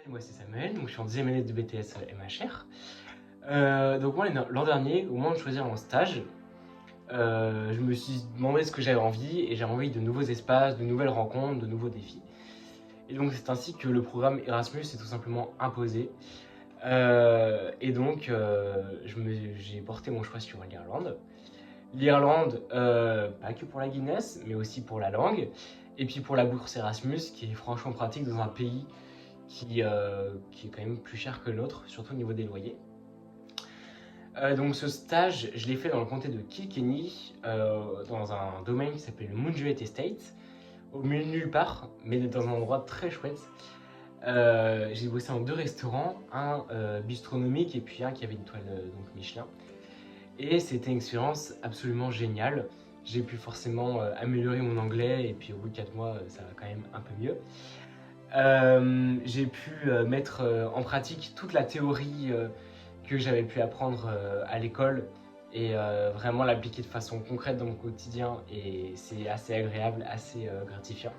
Salut, moi c'est Samuel, donc je suis en deuxième année de BTS MHR. Donc moi l'an dernier, au moment de choisir mon stage, je me suis demandé ce que j'avais envie et j'avais envie de nouveaux espaces, de nouvelles rencontres, de nouveaux défis. Et donc c'est ainsi que le programme Erasmus est tout simplement imposé. J'ai porté mon choix sur l'Irlande. L'Irlande, pas que pour la Guinness, mais aussi pour la langue. Et puis pour la bourse Erasmus, qui est franchement pratique dans un pays qui est quand même plus cher que le nôtre, surtout au niveau des loyers. Donc ce stage, je l'ai fait dans le comté de Kilkenny, dans un domaine qui s'appelle le Moonjuet Estate, au milieu de nulle part, mais dans un endroit très chouette. J'ai bossé dans 2 restaurants, un bistronomique et puis un qui avait une étoile donc Michelin. Et c'était une expérience absolument géniale. J'ai pu forcément améliorer mon anglais et puis au bout de 4 mois, ça va quand même un peu mieux. J'ai pu mettre en pratique toute la théorie que j'avais pu apprendre à l'école et vraiment l'appliquer de façon concrète dans mon quotidien, et c'est assez agréable, assez gratifiant.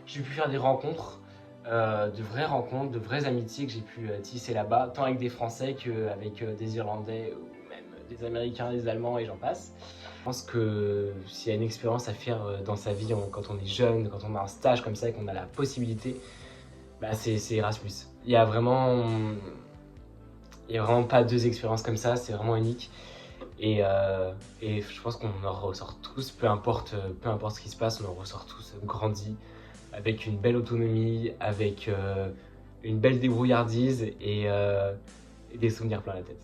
J'ai pu faire des rencontres, de vraies rencontres, de vraies amitiés que j'ai pu tisser là-bas, tant avec des Français qu'avec des Irlandais ou même des Américains, des Allemands et j'en passe. Je pense que s'il y a une expérience à faire dans sa vie quand on est jeune, quand on a un stage comme ça et qu'on a la possibilité, bah c'est Erasmus. Il y a vraiment pas 2 expériences comme ça, c'est vraiment unique. Et je pense qu'on en ressort tous, peu importe ce qui se passe, on en ressort tous grandis, avec une belle autonomie, avec une belle débrouillardise et des souvenirs plein la tête.